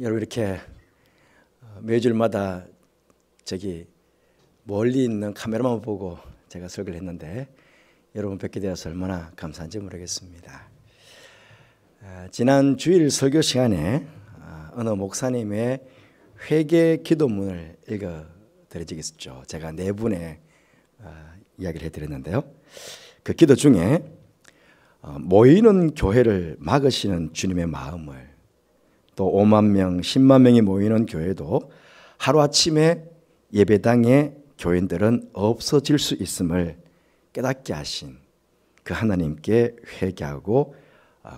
여러분 이렇게 매주일마다 저기 멀리 있는 카메라만 보고 제가 설교를 했는데 여러분 뵙게 되어서 얼마나 감사한지 모르겠습니다. 지난 주일 설교 시간에 어느 목사님의 회개 기도문을 읽어드리겠죠. 제가 네 분의 이야기를 해드렸는데요. 그 기도 중에 모이는 교회를 막으시는 주님의 마음을, 또 5만 명, 10만 명이 모이는 교회도 하루아침에 예배당에 교인들은 없어질 수 있음을 깨닫게 하신 그 하나님께 회개하고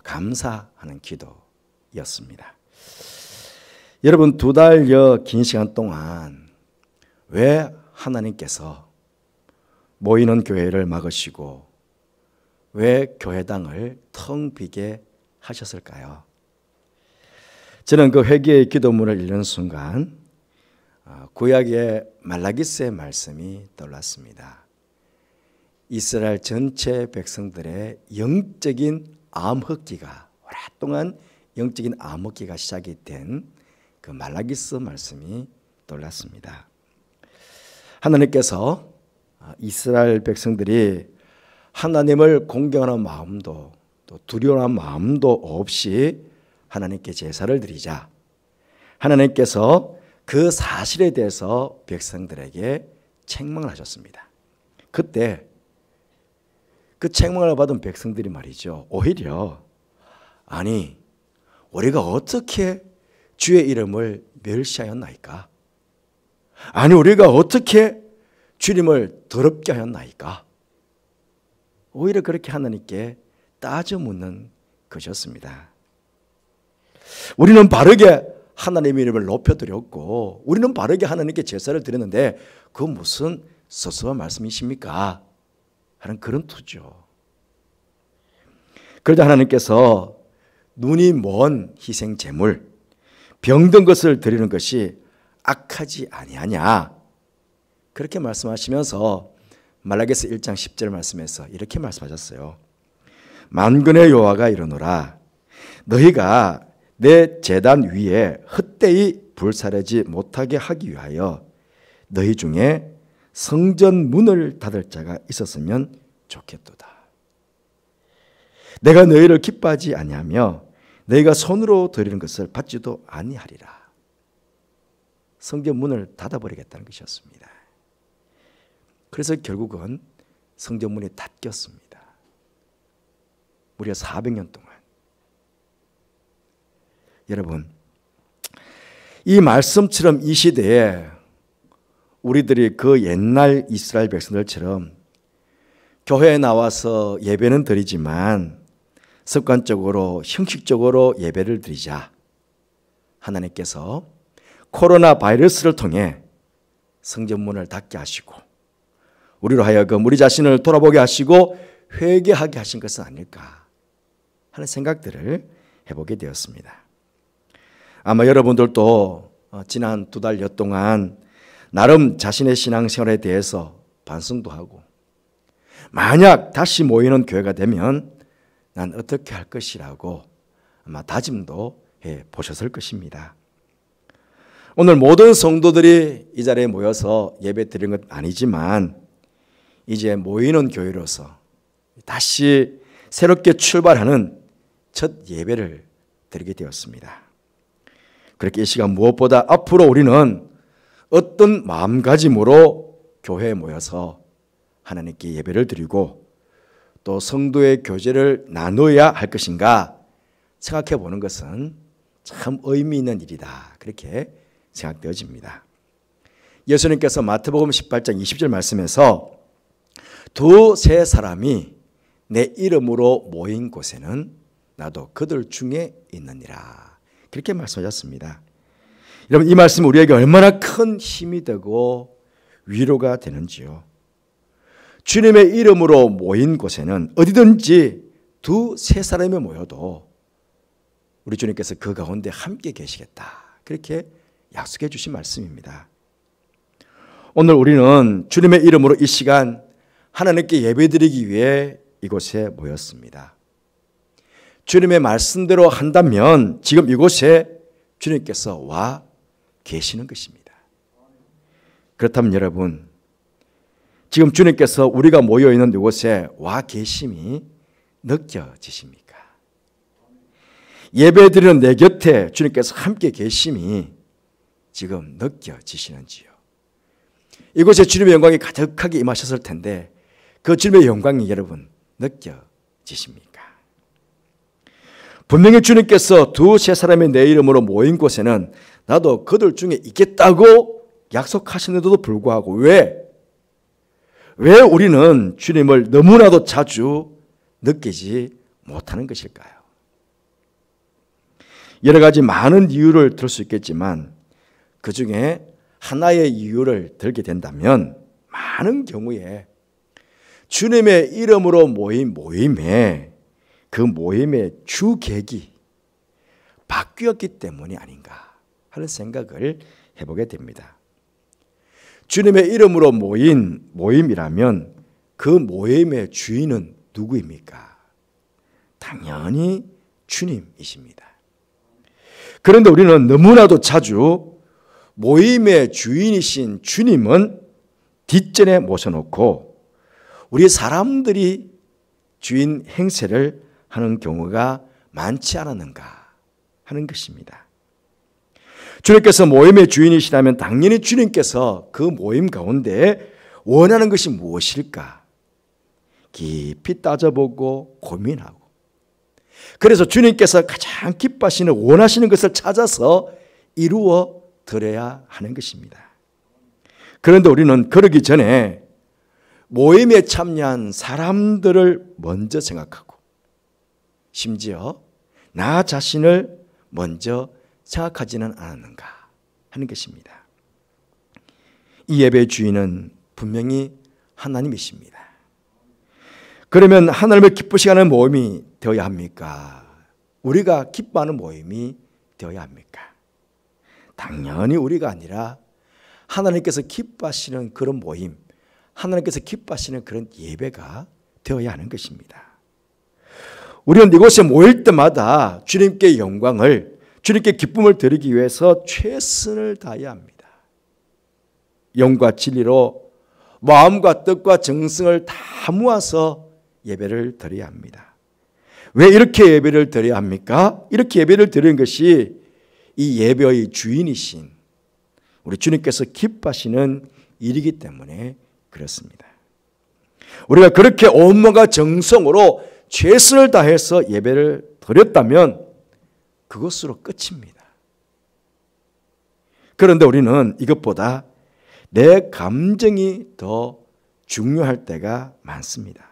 감사하는 기도였습니다. 여러분, 2달여 긴 시간 동안 왜 하나님께서 모이는 교회를 막으시고 왜 교회당을 텅 비게 하셨을까요? 저는 그 회개의 기도문을 읽는 순간 구약의 말라기스의 말씀이 떠올랐습니다. 이스라엘 전체 백성들의 영적인 암흑기가, 오랫동안 영적인 암흑기가 시작이 된 그 말라기스 말씀이 떠올랐습니다. 하나님께서 이스라엘 백성들이 하나님을 공경하는 마음도 또 두려워하는 마음도 없이 하나님께 제사를 드리자, 하나님께서 그 사실에 대해서 백성들에게 책망을 하셨습니다. 그때 그 책망을 받은 백성들이 말이죠, 오히려 아니 우리가 어떻게 주의 이름을 멸시하였나이까? 아니 우리가 어떻게 주님을 더럽게 하였나이까? 오히려 그렇게 하나님께 따져 묻는 것이었습니다. 우리는 바르게 하나님의 이름을 높여드렸고 우리는 바르게 하나님께 제사를 드렸는데 그 무슨 서서한 말씀이십니까? 하는 그런 투죠. 그러자 하나님께서 눈이 먼 희생 제물, 병든 것을 드리는 것이 악하지 아니하냐, 그렇게 말씀하시면서 말라기스 1장 10절 말씀에서 이렇게 말씀하셨어요. 만군의 여호와가 이르노라, 너희가 내 제단 위에 헛되이 불사르지 못하게 하기 위하여 너희 중에 성전 문을 닫을 자가 있었으면 좋겠도다. 내가 너희를 기뻐하지 아니하며 너희가 손으로 드리는 것을 받지도 아니하리라. 성전 문을 닫아버리겠다는 것이었습니다. 그래서 결국은 성전 문이 닫혔습니다. 무려 400년 동안. 여러분, 이 말씀처럼 이 시대에 우리들이 그 옛날 이스라엘 백성들처럼 교회에 나와서 예배는 드리지만 습관적으로 형식적으로 예배를 드리자, 하나님께서 코로나 바이러스를 통해 성전문을 닫게 하시고 우리로 하여금 우리 자신을 돌아보게 하시고 회개하게 하신 것은 아닐까 하는 생각들을 해보게 되었습니다. 아마 여러분들도 지난 2달여 동안 나름 자신의 신앙생활에 대해서 반성도 하고, 만약 다시 모이는 교회가 되면 난 어떻게 할 것이라고 아마 다짐도 해 보셨을 것입니다. 오늘 모든 성도들이 이 자리에 모여서 예배 드리는 건 아니지만 이제 모이는 교회로서 다시 새롭게 출발하는 첫 예배를 드리게 되었습니다. 그렇게 이 시간 무엇보다 앞으로 우리는 어떤 마음가짐으로 교회에 모여서 하나님께 예배를 드리고 또 성도의 교제를 나누어야 할 것인가 생각해 보는 것은 참 의미 있는 일이다, 그렇게 생각되어집니다. 예수님께서 마태복음 18장 20절 말씀에서 두세 사람이 내 이름으로 모인 곳에는 나도 그들 중에 있느니라, 그렇게 말씀하셨습니다. 여러분, 이 말씀이 우리에게 얼마나 큰 힘이 되고 위로가 되는지요. 주님의 이름으로 모인 곳에는 어디든지 두세 사람이 모여도 우리 주님께서 그 가운데 함께 계시겠다, 그렇게 약속해 주신 말씀입니다. 오늘 우리는 주님의 이름으로 이 시간 하나님께 예배드리기 위해 이곳에 모였습니다. 주님의 말씀대로 한다면 지금 이곳에 주님께서 와 계시는 것입니다. 그렇다면 여러분, 지금 주님께서 우리가 모여있는 이곳에 와 계심이 느껴지십니까? 예배드리는 내 곁에 주님께서 함께 계심이 지금 느껴지시는지요? 이곳에 주님의 영광이 가득하게 임하셨을 텐데 그 주님의 영광이 여러분 느껴지십니까? 분명히 주님께서 두세 사람이 내 이름으로 모인 곳에는 나도 그들 중에 있겠다고 약속하시는데도 불구하고 왜 우리는 주님을 너무나도 자주 느끼지 못하는 것일까요? 여러 가지 많은 이유를 들 수 있겠지만 그 중에 하나의 이유를 들게 된다면 많은 경우에 주님의 이름으로 모인 모임에 그 모임의 주객이 바뀌었기 때문이 아닌가 하는 생각을 해보게 됩니다. 주님의 이름으로 모인 모임이라면 그 모임의 주인은 누구입니까? 당연히 주님이십니다. 그런데 우리는 너무나도 자주 모임의 주인이신 주님은 뒷전에 모셔놓고 우리 사람들이 주인 행세를 하는 경우가 많지 않았는가 하는 것입니다. 주님께서 모임의 주인이시라면 당연히 주님께서 그 모임 가운데 원하는 것이 무엇일까 깊이 따져보고 고민하고 그래서 주님께서 가장 기뻐하시는 원하시는 것을 찾아서 이루어 드려야 하는 것입니다. 그런데 우리는 그러기 전에 모임에 참여한 사람들을 먼저 생각하고 심지어 나 자신을 먼저 생각하지는 않았는가 하는 것입니다. 이 예배의 주인은 분명히 하나님이십니다. 그러면 하나님을 기쁘시게 하는 모임이 되어야 합니까? 우리가 기뻐하는 모임이 되어야 합니까? 당연히 우리가 아니라 하나님께서 기뻐하시는 그런 모임, 하나님께서 기뻐하시는 그런 예배가 되어야 하는 것입니다. 우리는 이곳에 모일 때마다 주님께 영광을, 주님께 기쁨을 드리기 위해서 최선을 다해야 합니다. 영과 진리로 마음과 뜻과 정성을 다 모아서 예배를 드려야 합니다. 왜 이렇게 예배를 드려야 합니까? 이렇게 예배를 드리는 것이 이 예배의 주인이신 우리 주님께서 기뻐하시는 일이기 때문에 그렇습니다. 우리가 그렇게 온몸과 정성으로 최선을 다해서 예배를 드렸다면 그것으로 끝입니다. 그런데 우리는 이것보다 내 감정이 더 중요할 때가 많습니다.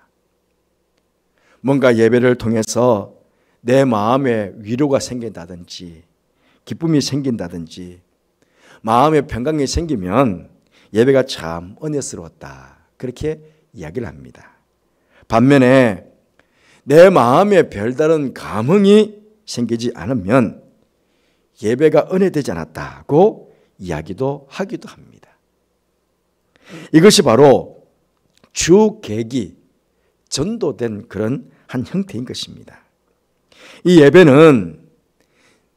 뭔가 예배를 통해서 내 마음에 위로가 생긴다든지 기쁨이 생긴다든지 마음의 평강이 생기면 예배가 참 은혜스러웠다 그렇게 이야기를 합니다. 반면에 내 마음에 별다른 감흥이 생기지 않으면 예배가 은혜되지 않았다고 이야기도 하기도 합니다. 이것이 바로 주객이 전도된 그런 한 형태인 것입니다. 이 예배는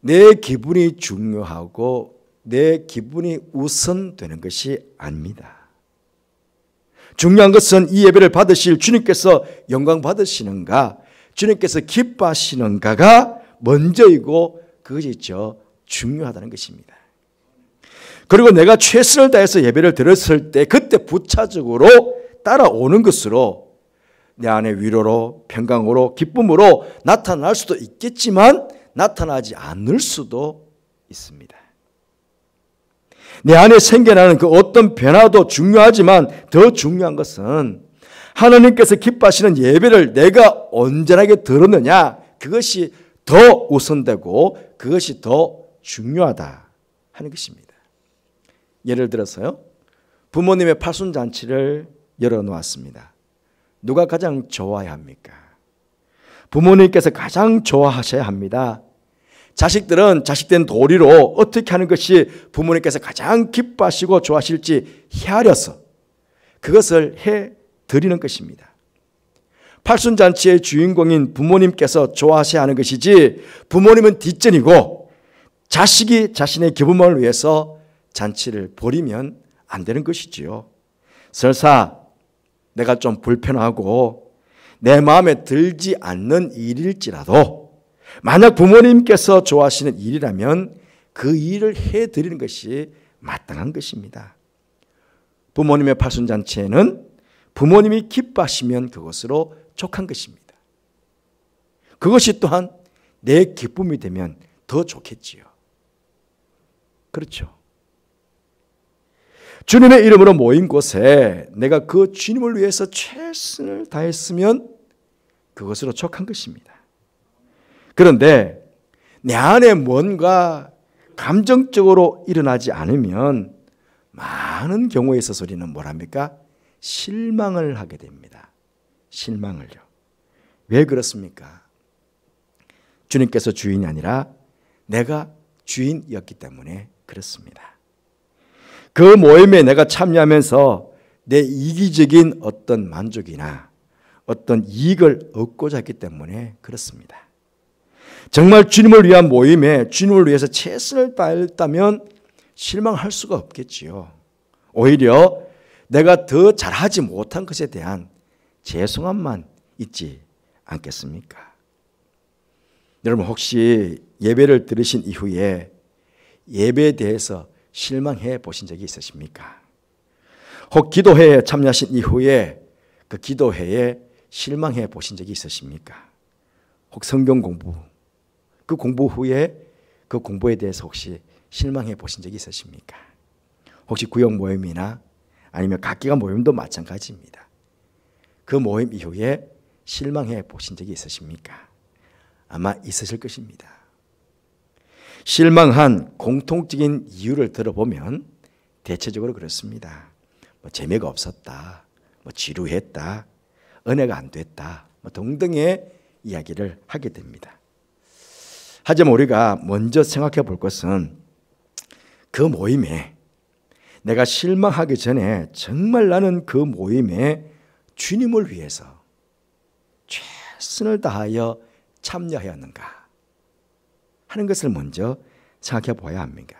내 기분이 중요하고 내 기분이 우선되는 것이 아닙니다. 중요한 것은 이 예배를 받으실 주님께서 영광 받으시는가, 주님께서 기뻐하시는가가 먼저이고 그것이 중요하다는 것입니다. 그리고 내가 최선을 다해서 예배를 드렸을 때 그때 부차적으로 따라오는 것으로 내 안에 위로로 평강으로 기쁨으로 나타날 수도 있겠지만 나타나지 않을 수도 있습니다. 내 안에 생겨나는 그 어떤 변화도 중요하지만 더 중요한 것은 하나님께서 기뻐하시는 예배를 내가 온전하게 들었느냐 그것이 더 우선되고 그것이 더 중요하다 하는 것입니다. 예를 들어서요, 부모님의 팔순잔치를 열어놓았습니다. 누가 가장 좋아해야 합니까? 부모님께서 가장 좋아하셔야 합니다. 자식들은 자식된 도리로 어떻게 하는 것이 부모님께서 가장 기뻐하시고 좋아하실지 헤아려서 그것을 해드리는 것입니다. 팔순잔치의 주인공인 부모님께서 좋아하셔야 하는 것이지 부모님은 뒷전이고 자식이 자신의 기분만을 위해서 잔치를 벌이면 안 되는 것이지요. 설사 내가 좀 불편하고 내 마음에 들지 않는 일일지라도 만약 부모님께서 좋아하시는 일이라면 그 일을 해드리는 것이 마땅한 것입니다. 부모님의 팔순잔치에는 부모님이 기뻐하시면 그것으로 족한 것입니다. 그것이 또한 내 기쁨이 되면 더 좋겠지요. 그렇죠. 주님의 이름으로 모인 곳에 내가 그 주님을 위해서 최선을 다했으면 그것으로 족한 것입니다. 그런데 내 안에 뭔가 감정적으로 일어나지 않으면 많은 경우에 있어서 우리는 뭐랍니까? 실망을 하게 됩니다. 실망을요. 왜 그렇습니까? 주님께서 주인이 아니라 내가 주인이었기 때문에 그렇습니다. 그 모임에 내가 참여하면서 내 이기적인 어떤 만족이나 어떤 이익을 얻고자 했기 때문에 그렇습니다. 정말 주님을 위한 모임에 주님을 위해서 최선을 다했다면 실망할 수가 없겠지요. 오히려 내가 더 잘하지 못한 것에 대한 죄송함만 있지 않겠습니까? 여러분 혹시 예배를 들으신 이후에 예배에 대해서 실망해 보신 적이 있으십니까? 혹 기도회에 참여하신 이후에 그 기도회에 실망해 보신 적이 있으십니까? 혹 성경 공부, 그 공부 후에 그 공부에 대해서 혹시 실망해 보신 적이 있으십니까? 혹시 구역 모임이나 아니면 각기가 모임도 마찬가지입니다. 그 모임 이후에 실망해 보신 적이 있으십니까? 아마 있으실 것입니다. 실망한 공통적인 이유를 들어보면 대체적으로 그렇습니다. 재미가 없었다, 지루했다, 은혜가 안 됐다, 등등의 이야기를 하게 됩니다. 하지만 우리가 먼저 생각해 볼 것은 그 모임에 내가 실망하기 전에 정말 나는 그 모임에 주님을 위해서 최선을 다하여 참여하였는가 하는 것을 먼저 생각해 보아야 합니다.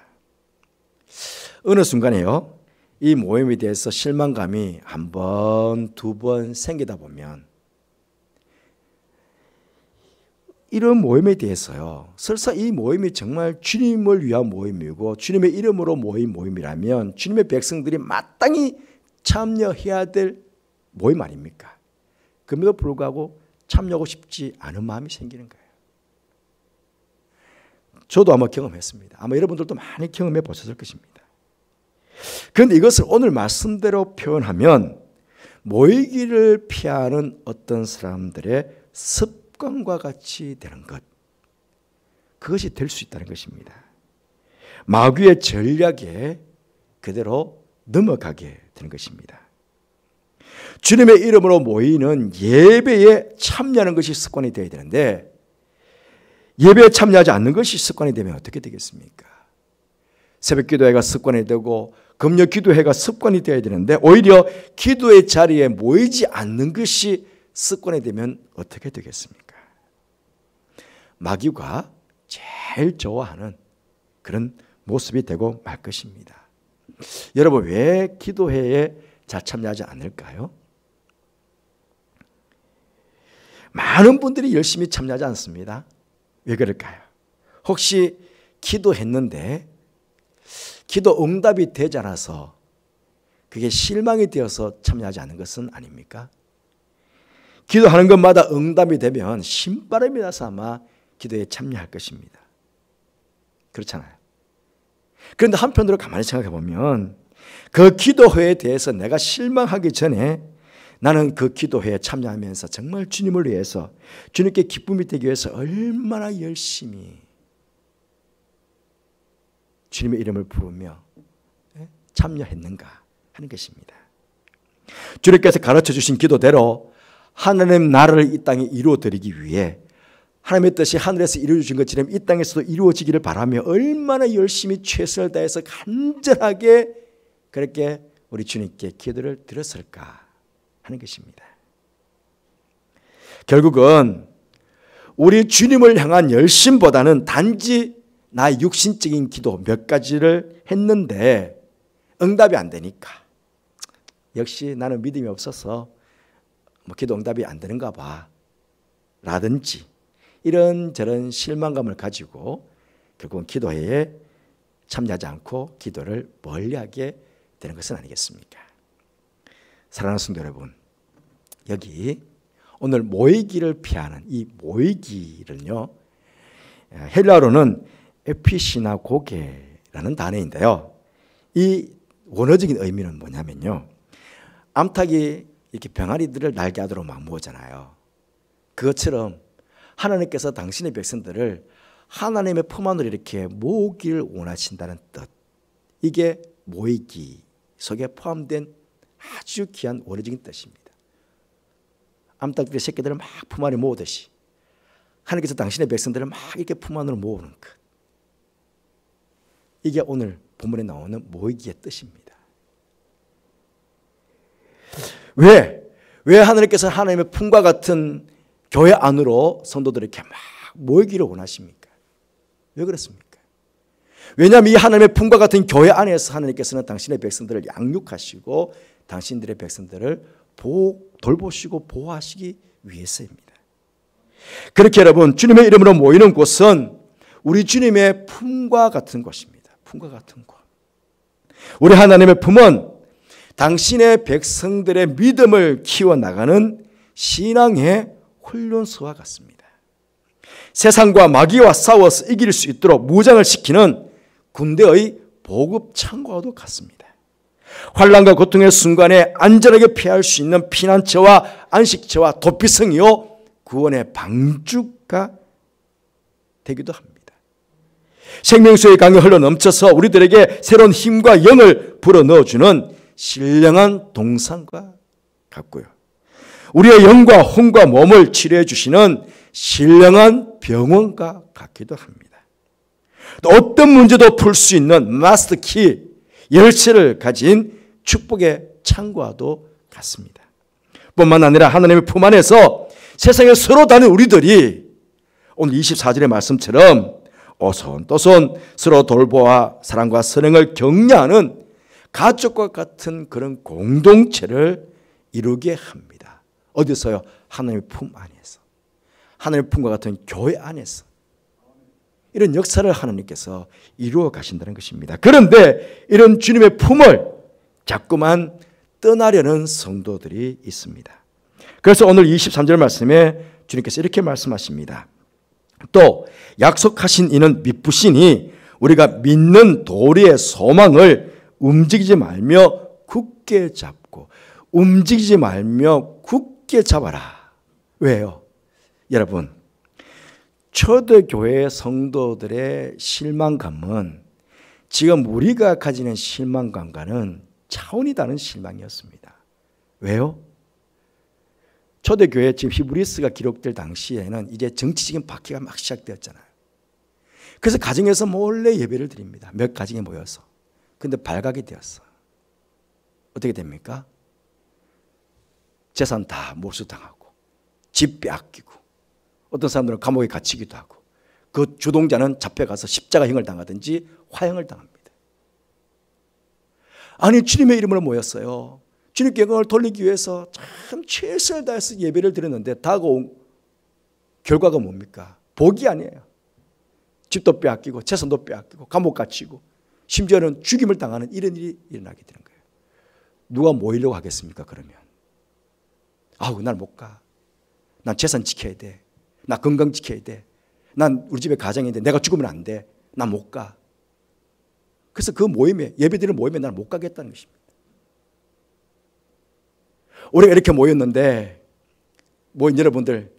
어느 순간에요, 이 모임에 대해서 실망감이 한 번, 두 번 생기다 보면 이런 모임에 대해서요, 설사 이 모임이 정말 주님을 위한 모임이고 주님의 이름으로 모인 모임이라면 주님의 백성들이 마땅히 참여해야 될 모임 아닙니까? 그럼에도 불구하고 참여하고 싶지 않은 마음이 생기는 거예요. 저도 아마 경험했습니다. 아마 여러분들도 많이 경험해 보셨을 것입니다. 그런데 이것을 오늘 말씀대로 표현하면 모이기를 피하는 어떤 사람들의 습관과 같이 되는 것, 그것이 될 수 있다는 것입니다. 마귀의 전략에 그대로 넘어가게 되는 것입니다. 주님의 이름으로 모이는 예배에 참여하는 것이 습관이 되어야 되는데 예배에 참여하지 않는 것이 습관이 되면 어떻게 되겠습니까? 새벽 기도회가 습관이 되고 금요 기도회가 습관이 되어야 되는데 오히려 기도의 자리에 모이지 않는 것이 습관이 되면 어떻게 되겠습니까? 마귀가 제일 좋아하는 그런 모습이 되고 말 것입니다. 여러분 왜 기도회에 잘 참여하지 않을까요? 많은 분들이 열심히 참여하지 않습니다. 왜 그럴까요? 혹시 기도했는데 기도 응답이 되지 않아서 그게 실망이 되어서 참여하지 않는 것은 아닙니까? 기도하는 것마다 응답이 되면 신바람이 나서 아마 기도에 참여할 것입니다. 그렇잖아요. 그런데 한편으로 가만히 생각해 보면 그 기도회에 대해서 내가 실망하기 전에 나는 그 기도회에 참여하면서 정말 주님을 위해서 주님께 기쁨이 되기 위해서 얼마나 열심히 주님의 이름을 부르며 참여했는가 하는 것입니다. 주님께서 가르쳐 주신 기도대로 하나님 나라를 이 땅에 이루어드리기 위해 하나님의 뜻이 하늘에서 이루어진 것처럼 이 땅에서도 이루어지기를 바라며 얼마나 열심히 최선을 다해서 간절하게 그렇게 우리 주님께 기도를 드렸을까 하는 것입니다. 결국은 우리 주님을 향한 열심보다는 단지 나의 육신적인 기도 몇 가지를 했는데 응답이 안 되니까 역시 나는 믿음이 없어서 기도 응답이 안 되는가 봐 라든지 이런저런 실망감을 가지고 결국은 기도회에 참여하지 않고 기도를 멀리하게 되는 것은 아니겠습니까? 사랑하는 성도 여러분, 여기 오늘 모이기를 피하는 이 모이기를요, 헬라어로는 에피시나고게라는 단어인데요, 이 원어적인 의미는 뭐냐면요, 암탉이 이렇게 병아리들을 날개하도록 막 모으잖아요. 그것처럼 하나님께서 당신의 백성들을 하나님의 품 안으로 이렇게 모으기를 원하신다는 뜻, 이게 모이기 속에 포함된 아주 귀한 원어적인 뜻입니다. 암탉들의 새끼들을 막 품 안에 모으듯이 하나님께서 당신의 백성들을 막 이렇게 품 안으로 모으는 것, 이게 오늘 본문에 나오는 모이기의 뜻입니다. 왜 하나님께서 하나님의 품과 같은 교회 안으로 성도들을 이렇게 막 모이기를 원하십니까? 왜 그렇습니까? 왜냐하면 이 하나님의 품과 같은 교회 안에서 하나님께서는 당신의 백성들을 양육하시고 당신들의 백성들을 돌보시고 보호하시기 위해서입니다. 그렇게 여러분, 주님의 이름으로 모이는 곳은 우리 주님의 품과 같은 곳입니다. 품과 같은 곳. 우리 하나님의 품은 당신의 백성들의 믿음을 키워나가는 신앙의 훈련소와 같습니다. 세상과 마귀와 싸워서 이길 수 있도록 무장을 시키는 군대의 보급 창고와도 같습니다. 환난과 고통의 순간에 안전하게 피할 수 있는 피난처와 안식처와 도피성이요 구원의 방주가 되기도 합니다. 생명수의 강이 흘러 넘쳐서 우리들에게 새로운 힘과 영을 불어넣어주는 신령한 동산과 같고요, 우리의 영과 혼과 몸을 치료해 주시는 신령한 병원과 같기도 합니다. 또 어떤 문제도 풀 수 있는 마스터키, 열쇠를 가진 축복의 창고와도 같습니다. 뿐만 아니라 하나님의 품 안에서 세상에 서로 다른 우리들이 오늘 24절의 말씀처럼 오손도손 서로 돌보아 사랑과 선행을 격려하는 가족과 같은 그런 공동체를 이루게 합니다. 어디서요? 하나님의 품 안에서. 하나님의 품과 같은 교회 안에서. 이런 역사를 하나님께서 이루어 가신다는 것입니다. 그런데 이런 주님의 품을 자꾸만 떠나려는 성도들이 있습니다. 그래서 오늘 23절 말씀에 주님께서 이렇게 말씀하십니다. 또 약속하신 이는 미쁘시니 우리가 믿는 도리의 소망을 움직이지 말며 굳게 잡고, 움직이지 말며 굳게 잡아라. 왜요? 여러분, 초대교회 성도들의 실망감은 지금 우리가 가지는 실망감과는 차원이 다른 실망이었습니다. 왜요? 초대교회 지금 히브리서가 기록될 당시에는 이제 정치적인 박해가 막 시작되었잖아요. 그래서 가정에서 몰래 예배를 드립니다. 몇 가정에 모여서. 근데 발각이 되었어. 어떻게 됩니까? 재산 다 몰수당하고, 집 빼앗기고, 어떤 사람들은 감옥에 갇히기도 하고, 그 주동자는 잡혀가서 십자가형을 당하든지 화형을 당합니다. 아니, 주님의 이름으로 모였어요. 주님께 영광을 돌리기 위해서 참 최선을 다해서 예배를 드렸는데 다가온 결과가 뭡니까? 복이 아니에요. 집도 빼앗기고 재산도 빼앗기고 감옥 갇히고 심지어는 죽임을 당하는 이런 일이 일어나게 되는 거예요. 누가 모이려고 하겠습니까? 그러면 아우, 난 못 가. 난 재산 지켜야 돼. 나 건강 지켜야 돼. 난 우리 집에 가정인데 내가 죽으면 안 돼. 난 못 가. 그래서 그 모임에, 예배드리는 모임에 나는 못 가겠다는 것입니다. 우리가 이렇게 모였는데 모인 여러분들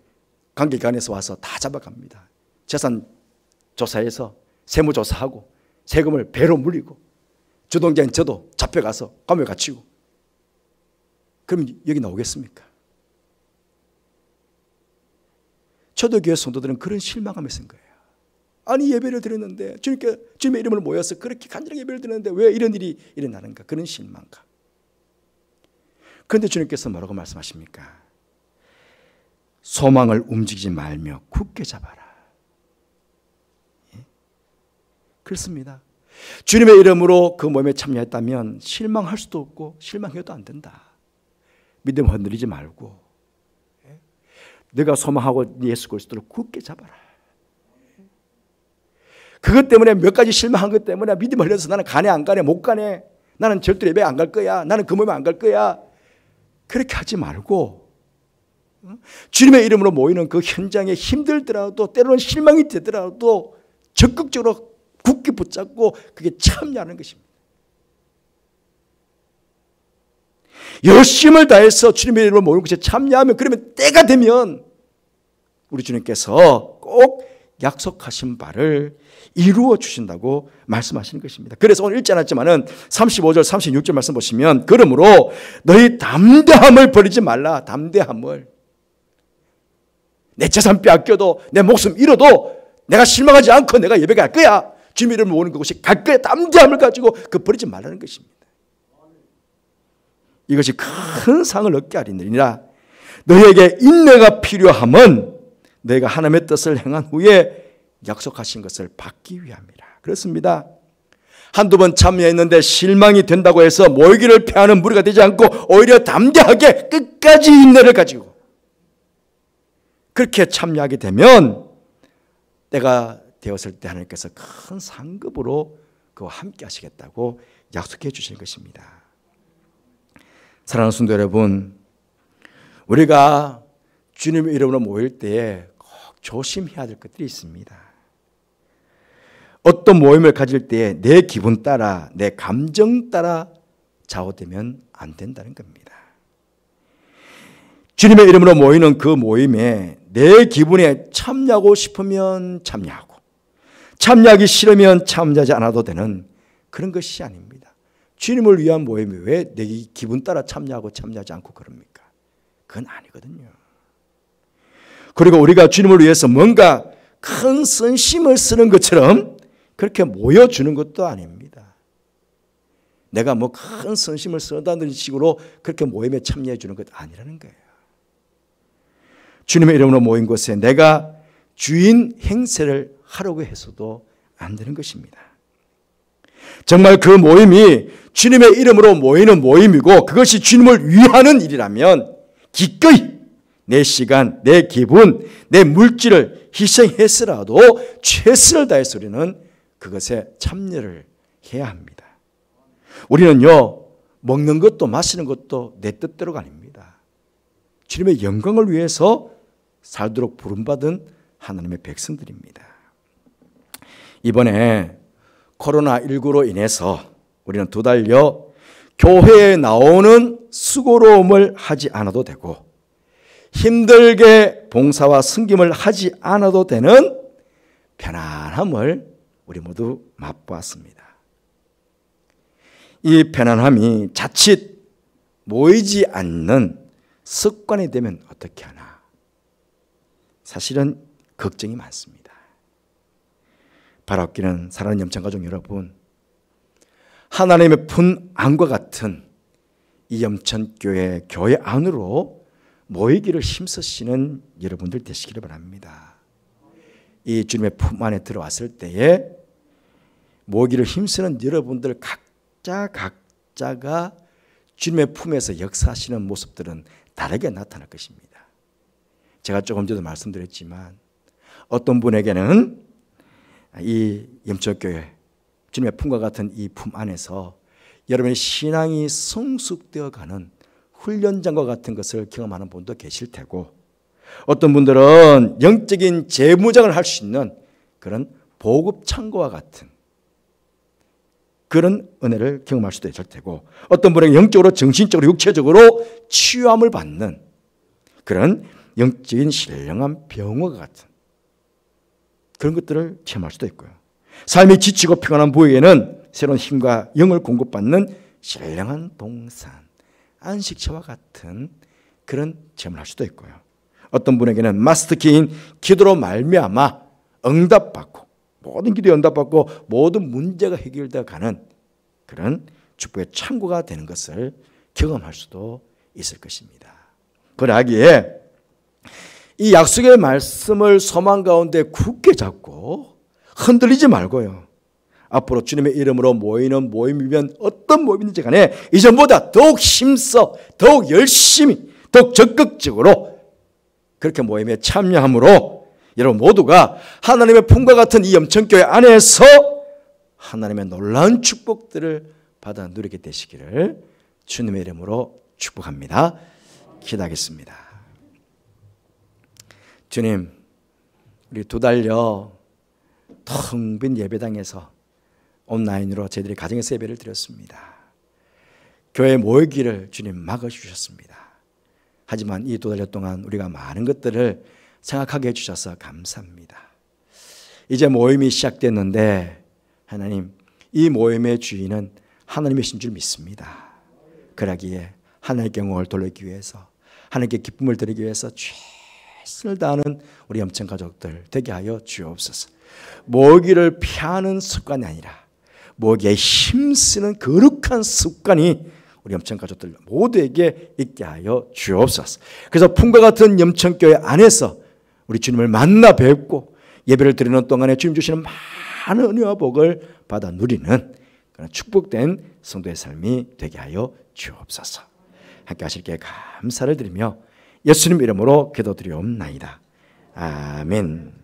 관계기관에서 와서 다 잡아갑니다. 재산 조사해서 세무조사하고 세금을 배로 물리고 주동자인 저도 잡혀가서 감옥에 갇히고, 그럼 여기 나오겠습니까? 초대교회 성도들은 그런 실망감이 있는 거예요. 아니, 예배를 드렸는데 주님의 이름을 모여서 그렇게 간절하게 예배를 드렸는데 왜 이런 일이 일어나는가? 그런 실망감. 그런데 주님께서 뭐라고 말씀하십니까? 소망을 움직이지 말며 굳게 잡아라. 그렇습니다. 주님의 이름으로 그 모임에 참여했다면 실망할 수도 없고 실망해도 안 된다. 믿음 흔들리지 말고 네가 소망하고 예수 그리스도를 굳게 잡아라. 그것 때문에 몇 가지 실망한 것 때문에 믿음 흘려서 나는 가네 안 가네 못 가네, 나는 절대 예배 안 갈 거야, 나는 그 모임에 안 갈 거야, 그렇게 하지 말고 주님의 이름으로 모이는 그 현장에 힘들더라도 때로는 실망이 되더라도 적극적으로 굳게 붙잡고 그게 참여하는 것입니다. 열심을 다해서 주님의 이름으로 모이는 것에 참여하면, 그러면 때가 되면 우리 주님께서 꼭 약속하신 바를 이루어 주신다고 말씀하시는 것입니다. 그래서 오늘 읽지 않았지만은 35절 36절 말씀 보시면, 그러므로 너희 담대함을 버리지 말라. 담대함을. 내 재산 빼앗겨도 내 목숨 잃어도 내가 실망하지 않고 내가 예배 갈 거야, 주님의 이름으로 모으는 그곳이 갈 거야, 담대함을 가지고 그 버리지 말라는 것입니다. 이것이 큰 상을 얻게 하리니라. 너희에게 인내가 필요함은 너희가 하나님의 뜻을 행한 후에 약속하신 것을 받기 위함이라. 그렇습니다. 한두 번 참여했는데 실망이 된다고 해서 모이기를 패하는 무리가 되지 않고 오히려 담대하게 끝까지 인내를 가지고 그렇게 참여하게 되면 때가 되었을 때 하나님께서 큰 상급으로 그와 함께 하시겠다고 약속해 주신 것입니다. 사랑하는 성도 여러분, 우리가 주님의 이름으로 모일 때에 꼭 조심해야 될 것들이 있습니다. 어떤 모임을 가질 때에 내 기분 따라, 내 감정 따라 좌우되면 안 된다는 겁니다. 주님의 이름으로 모이는 그 모임에 내 기분에 참여하고 싶으면 참여하고 참여하기 싫으면 참여하지 않아도 되는 그런 것이 아닙니다. 주님을 위한 모임이 왜 내 기분 따라 참여하고 참여하지 않고 그럽니까? 그건 아니거든요. 그리고 우리가 주님을 위해서 뭔가 큰 선심을 쓰는 것처럼 그렇게 모여주는 것도 아닙니다. 내가 뭐 큰 선심을 쓴다는 식으로 그렇게 모임에 참여해 주는 것 아니라는 거예요. 주님의 이름으로 모인 곳에 내가 주인 행세를 하려고 해서도 안 되는 것입니다. 정말 그 모임이 주님의 이름으로 모이는 모임이고 그것이 주님을 위하는 일이라면 기꺼이 내 시간, 내 기분, 내 물질을 희생해서라도 최선을 다해서 우리는 그것에 참여를 해야 합니다. 우리는요, 먹는 것도 마시는 것도 내 뜻대로가 아닙니다. 주님의 영광을 위해서 살도록 부름받은 하나님의 백성들입니다. 이번에 코로나19로 인해서 우리는 두 달여 교회에 나오는 수고로움을 하지 않아도 되고 힘들게 봉사와 섬김을 하지 않아도 되는 편안함을 우리 모두 맛보았습니다. 이 편안함이 자칫 모이지 않는 습관이 되면 어떻게 하나? 사실은 걱정이 많습니다. 바라옵기는 사랑하는 염천가족 여러분, 하나님의 품 안과 같은 이 염천교회 교회 안으로 모이기를 힘쓰시는 여러분들 되시기를 바랍니다. 이 주님의 품 안에 들어왔을 때에 모이기를 힘쓰는 여러분들 각자가 주님의 품에서 역사하시는 모습들은 다르게 나타날 것입니다. 제가 조금 전에도 말씀드렸지만 어떤 분에게는 이 염천교회 주님의 품과 같은 이 품 안에서 여러분의 신앙이 성숙되어 가는 훈련장과 같은 것을 경험하는 분도 계실 테고 어떤 분들은 영적인 재무장을 할 수 있는 그런 보급창고와 같은 그런 은혜를 경험할 수도 있을 테고 어떤 분에게 영적으로 정신적으로 육체적으로 치유함을 받는 그런 영적인 신령한 병원과 같은 그런 것들을 체험할 수도 있고요. 삶이 지치고 평안한 부에게는 새로운 힘과 영을 공급받는 신령한 동산, 안식처와 같은 그런 체험을 할 수도 있고요. 어떤 분에게는 마스터키인 기도로 말미암아 응답받고 모든 기도에 응답받고 모든 문제가 해결되어 가는 그런 축복의 창고가 되는 것을 경험할 수도 있을 것입니다. 그러하기에 이 약속의 말씀을 소망 가운데 굳게 잡고 흔들리지 말고요. 앞으로 주님의 이름으로 모이는 모임이면 어떤 모임인지 간에 이전보다 더욱 힘써 더욱 열심히 더욱 적극적으로 그렇게 모임에 참여함으로 여러분 모두가 하나님의 품과 같은 이 염천교회 안에서 하나님의 놀라운 축복들을 받아 누리게 되시기를 주님의 이름으로 축복합니다. 기도하겠습니다. 주님, 우리 2달여 텅 빈 예배당에서 온라인으로 저희들이 가정에서 예배를 드렸습니다. 교회 모이기를 주님 막아주셨습니다. 하지만 이 2달여 동안 우리가 많은 것들을 생각하게 해주셔서 감사합니다. 이제 모임이 시작됐는데 하나님, 이 모임의 주인은 하나님이신 줄 믿습니다. 그러기에 하나님께 영광을 돌리기 위해서, 하나님께 기쁨을 드리기 위해서 최선을 다하는 우리 염천 가족들 되게 하여 주옵소서. 모이기를 피하는 습관이 아니라 모이기에 힘쓰는 거룩한 습관이 우리 염천 가족들 모두에게 있게 하여 주옵소서. 그래서 품과 같은 염천교회 안에서 우리 주님을 만나 뵙고 예배를 드리는 동안에 주님 주시는 많은 은혜와 복을 받아 누리는 그런 축복된 성도의 삶이 되게 하여 주옵소서. 함께 하실 게 감사를 드리며 예수님 이름으로 기도드리옵나이다. 아멘.